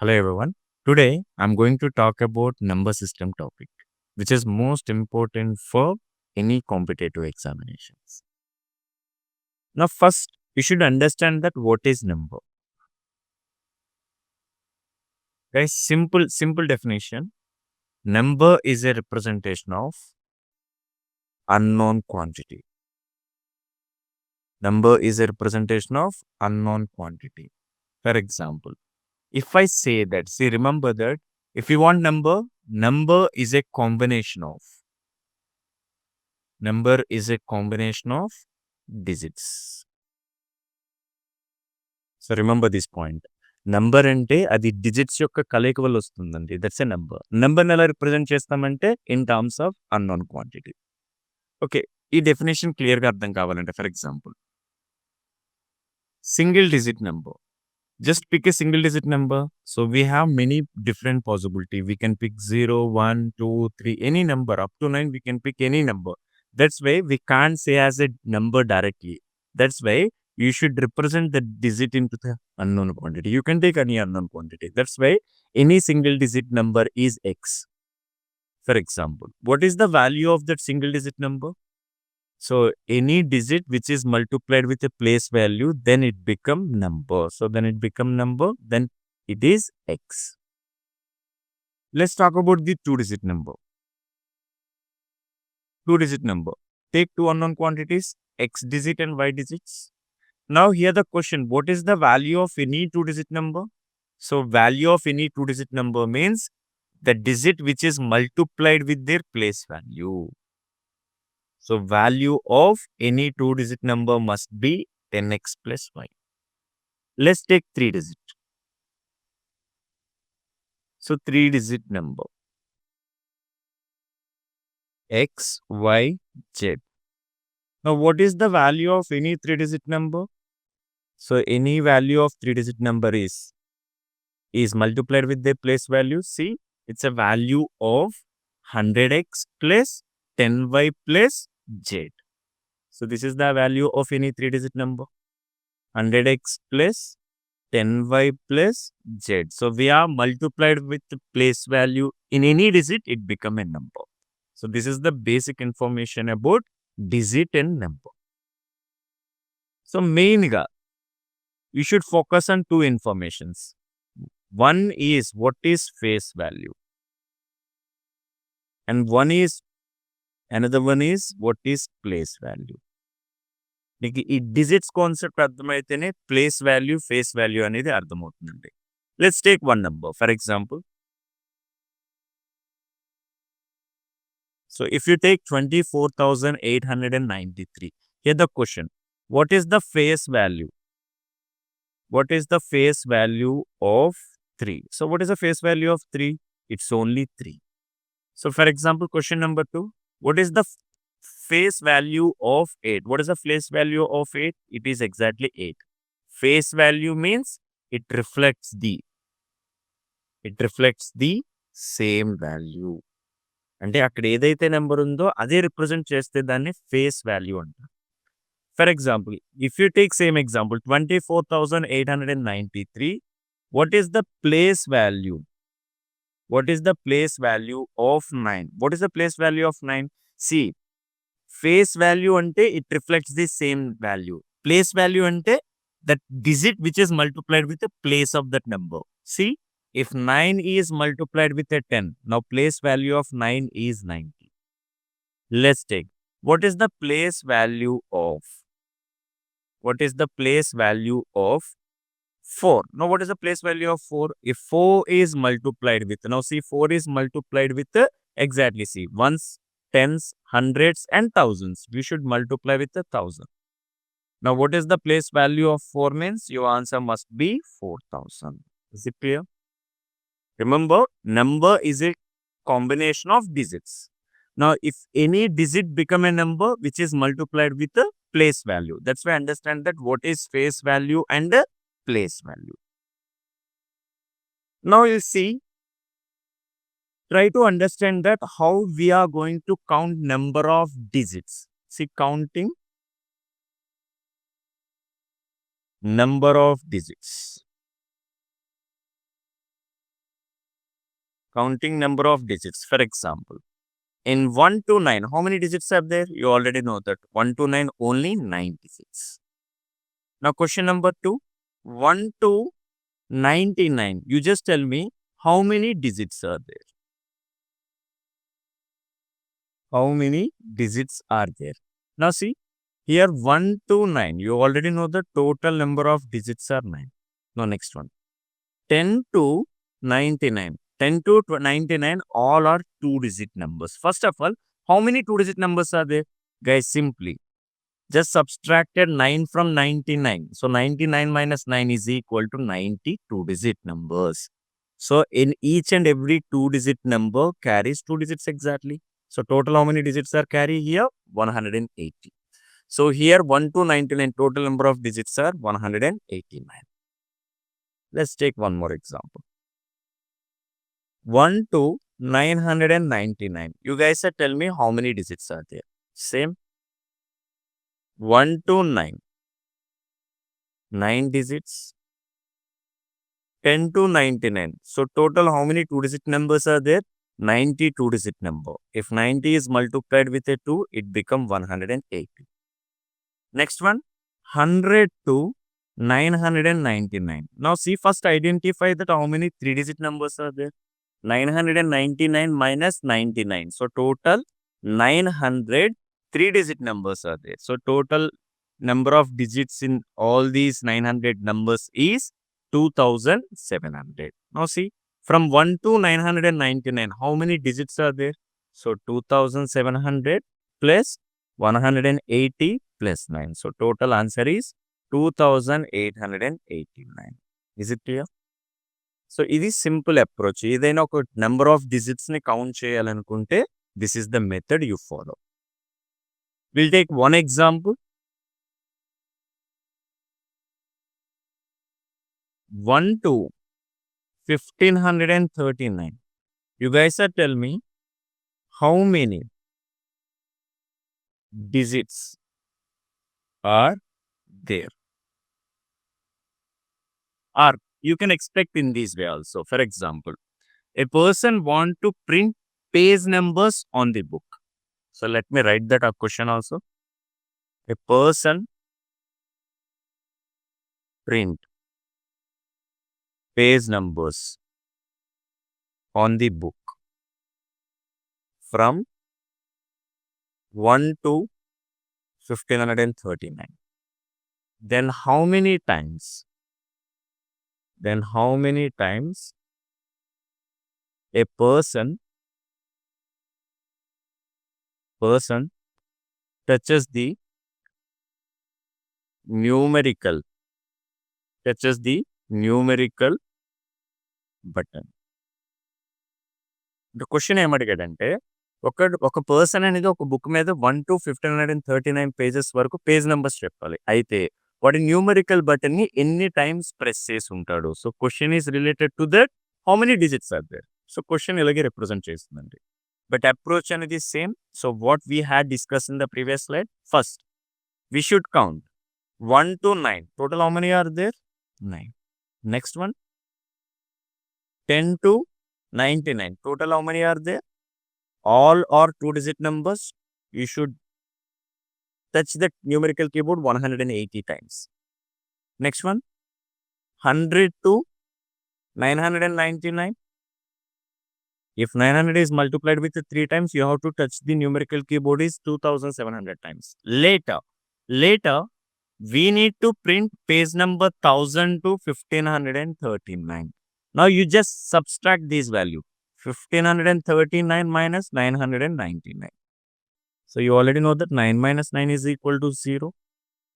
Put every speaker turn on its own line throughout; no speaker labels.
Hello everyone. Today I'm going to talk about number system topic, which is most important for any competitive examinations. Now first you should understand that what is number. Guys, simple definition. Number is a representation of unknown quantity. Number is a representation of unknown quantity. For example, if I say that, see, remember that if you want number is a combination of digits. So remember this point. Number అంటే అది digits యొక్క కలయిక వల్ల వస్తుందండి. That's a number. నంబర్‌ని ఎలా represent చేస్తామంటే in terms of unknown quantity. Okay. ఈ డెఫినిషన్ క్లియర్‌గా అర్థం కావాలంటే for example single digit number. Just pick a single digit number. So we have many different possibility. We can pick 0, 1, 2, 3, any number. Up to 9, we can pick any number. That's why we can't say as a number directly. That's why you should represent the digit into the unknown quantity. You can take any unknown quantity. That's why any single digit number is x. For example, what is the value of that single digit number? So any digit which is multiplied with a place value, then it become number. So then it become number, then it is x. Let's talk about the two-digit number. Two-digit number. Take two unknown quantities, x digit and y digits. Now here the question, what is the value of any two-digit number? So value of any two-digit number means the digit which is multiplied with their place value. So value of any two-digit number must be 10x plus y. Let's take three-digit. So three-digit number. X, Y, Z. Now what is the value of any three-digit number? So any value of three-digit number is multiplied with their place value. See, it's a value of 100x plus 10y plus Z. So this is the value of any three-digit number. 100x plus 10y plus z. So we are multiplied with the place value in any digit, it become a number. So this is the basic information about digit and number. So mainly, you should focus on two informations. One is what is face value, and another one is what is place value. నీకు ఈ digits concept అర్థమైతేనే place value face value అనేది అర్థమవుతుందండి. Let's take one number for example. So if you take 24,893, here the question, what is the face value? What is the face value of 3? So what is the face value of 3? It's only 3. So for example, question number 2, what is the face value of 8? What is the face value of 8? It is exactly 8. Face value means it reflects the same value. అంటే అక్కడ ఏదైతే number ఉందో అదే represent చేస్తే దాన్ని face value అంటారు. For example, if you take same example 24,893, what is the place value? What is the place value of 9? What is the place value of 9? See, face value ante it reflects the same value. Place value ante that digit which is multiplied with the place of that number. See, if 9 is multiplied with a 10, now place value of 9 is 90. Let's take, what is the place value of 4? Now what is the place value of 4? If 4 is multiplied with, now see, 4 is multiplied with exactly, see, ones, tens, hundreds and thousands. We should multiply with 1,000. Now what is the place value of 4 means? Your answer must be 4,000. Is it clear? Remember, number is a combination of digits. Now if any digit become a number which is multiplied with a place value, that's why understand that what is face value and place value. Now you see, try to understand that how we are going to count number of digits. See, counting number of digits. Counting number of digits. For example, in 1 to 9, how many digits are there? You already know that 1 to 9, only 9 digits. Now, question number 2, 1 to 99. You just tell me how many digits are there? How many digits are there? Now, see, here 1 to 9. You already know the total number of digits are 9. Now, next one. 10 to 99. 10 to 99, all are 2-digit numbers. First of all, how many 2-digit numbers are there? Guys, simply just subtracted 9 from 99. So 99 minus 9 is equal to 92-digit numbers. So in each and every 2-digit number carries 2 digits exactly. So total how many digits are carried here? 180. So here 1 to 99 total number of digits are 189. Let's take one more example. 1 to 999. You guys tell me how many digits are there? Same. 1 to 9. 9 digits. 10 to 99. So total how many 2-digit numbers are there? 90 2-digit number. If 90 is multiplied with a 2, it becomes 180. Next one, 100 to 999. Now see, first identify that how many 3-digit numbers are there. 999 minus 99. So total 900 3-digit numbers are there. So total number of digits in all these 900 numbers is 2700. Now see, from 1 to 999, how many digits are there? So 2700 plus 180 plus 9. So total answer is 2889. Is it clear? So ఇది simple approach. ఏదైనా ఒక number of డిజిట్స్ని count చేయాలనుకుంటే this is the method you follow. Will take one example. 1 to 1539. You guys tell me how many digits are there. Or you can expect in this way also. For example, a person want to print page numbers on the book. So let me write that a question also. A person print page numbers on the book from 1 to 1539. Then how many times a person touches the numerical button. The question ఏమడిగాడంటే, ఒక person అనేది ఒక book మీద 1 to 1539 pages వరకు page numbers చెప్పాలి. అయితే వాడి numerical button ని ఎన్ని టైమ్స్ ప్రెస్ చేసి ఉంటాడు. So question is related to that how many digits are there. So question ఇలాగే రిప్రజెంట్ చేస్తుందండి. బట్ అప్రోచ్ అనేది same. So what we had discuss in the previous slide, first we should count 1 to 9. Total how many are there? 9. Next one, 10 to 99. Total how many are there? All are 2-digit numbers. You should touch the numerical keyboard 180 times. Next one, 100 to 999. If 900 is multiplied with 3 times, you have to touch the numerical keyboard is 2700 times. Later, we need to print page number 1000 to 1539. Now you just subtract this value. 1539 minus 999. So you already know that 9 minus 9 is equal to 0.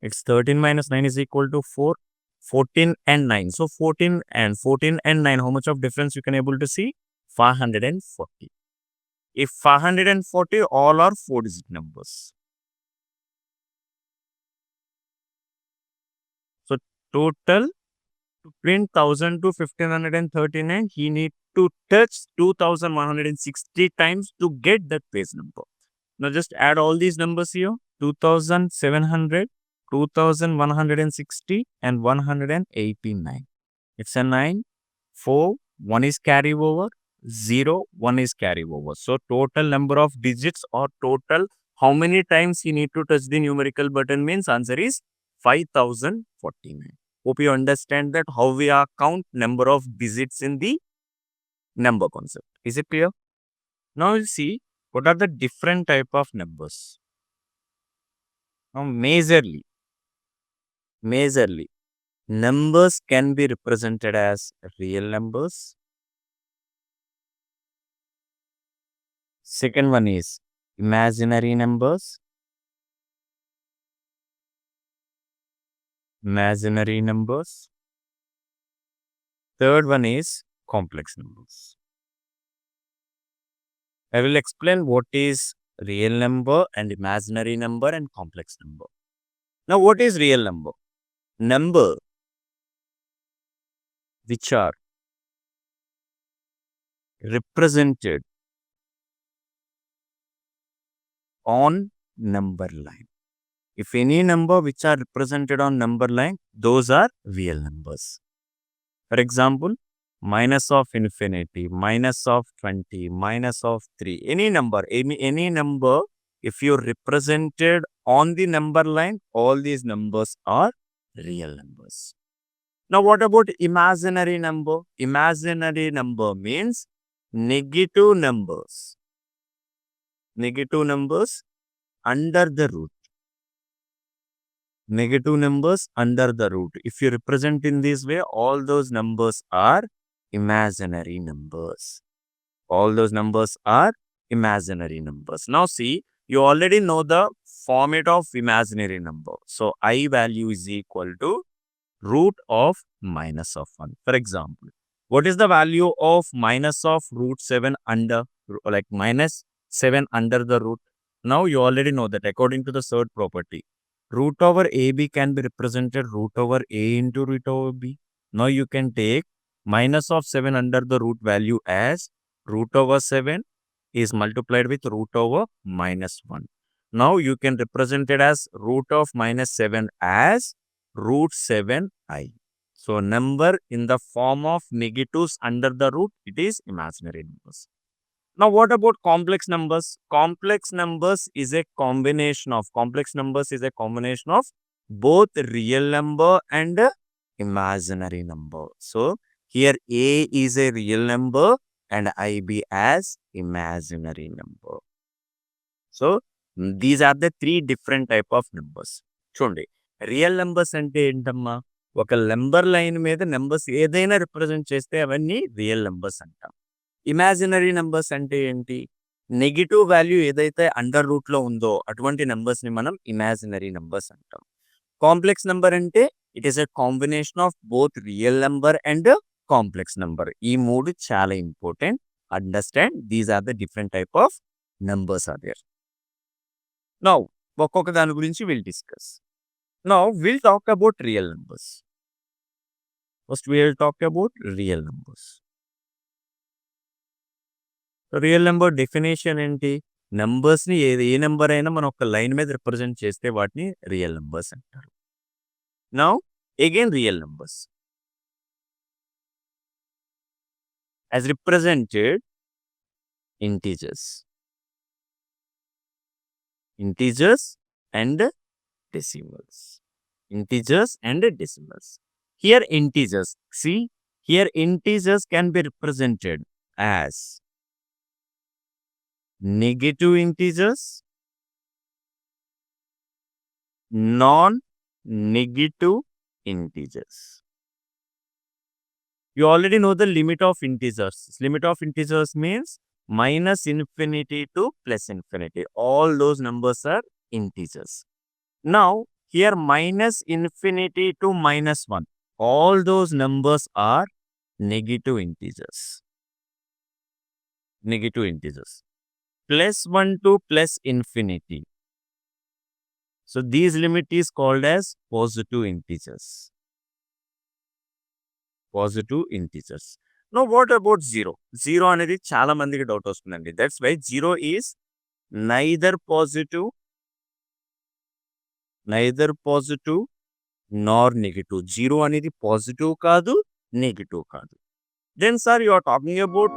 It's 13 minus 9 is equal to 4. 14 and 9. So 14 and 9, how much of difference you can able to see? 540. If 540, all are 4-digit numbers. So total to print 1000 to 1539, he need to touch 2160 times to get that page number. Now just add all these numbers here. 2700, 2160 and 189. It's a 9, 4, 1 is carry over. 0, 1 is carry over. So total number of digits or total how many times you need to touch the numerical button means answer is 5049. Hope you understand that how we are count number of digits in the number concept. Is it clear? Now you see what are the different type of numbers. Now majorly numbers can be represented as real numbers. Second one is imaginary numbers. Imaginary numbers. Third one is complex numbers. I will explain what is real number and imaginary number and complex number. Now, what is real number? Number which are represented on number line. If any number which are represented on number line, those are real numbers. For example, minus of infinity, minus of 20, minus of 3, any number, if you represented on the number line, all these numbers are real numbers. Now, what about imaginary number? Imaginary number means negative numbers. Negative numbers under the root. Negative numbers under the root. If you represent in this way, all those numbers are imaginary numbers. All those numbers are imaginary numbers. Now see, you already know the format of imaginary number. So I value is equal to root of minus of 1. For example, what is the value of minus of root 7 under, like minus 7 under the root? Now you already know that according to the third property, root over AB can be represented root over A into root over B. Now you can take minus of 7 under the root value as root over 7 is multiplied with root over minus 1. Now you can represent it as root of minus 7 as root 7i. So number in the form of negatives under the root, it is imaginary numbers. Now, what about complex numbers? Complex numbers is a combination of both real number and imaginary number. So, here A is a real number and IB as imaginary number. So, these are the three different type of numbers. చూడండి real numbers అంటే ఏంటమ్మా ఒక number line మీద numbers ఏదైనా represent చేస్తే అవన్నీ real numbers అంటాం. Imaginary numbers అంటే ఏంటి? నెగెటివ్ వాల్యూ ఏదైతే అండర్ రూట్ లో ఉందో అటువంటి నెంబర్స్ ని మనం ఇమాజినరీ నెంబర్స్ అంటాం. కాంప్లెక్స్ నెంబర్ అంటే it is a combination of both real number and complex number. ఈ మూడు చాలా important. Understand these are the different type of numbers are there. Now ఒక్కొక్క దాని గురించి will discuss. Now will talk about real numbers. First will talk about real numbers. Real number definition ఏంటి? నంబర్స్ని ఏ number అయినా మనం ఒక లైన్ మీద represent చేస్తే వాటిని రియల్ నెంబర్స్ అంటారు. Now again real numbers as represented integers and decimals. Integers and decimals. Here integers, see, here integers can be represented as negative integers, non-negative integers. You already know the limit of integers. Limit of integers means minus infinity to plus infinity. All those numbers are integers. Now, here minus infinity to minus 1. All those numbers are negative integers. Negative integers. Plus 1 to plus infinity. So, these limit is called as positive integers. Positive integers. Now, what about 0? 0 అనేది చాలా మందికి doubt వస్తుందండి. That's why 0 is neither positive nor negative. 0 అనేది positive కాదు, negative కాదు. Then, sir, you are talking about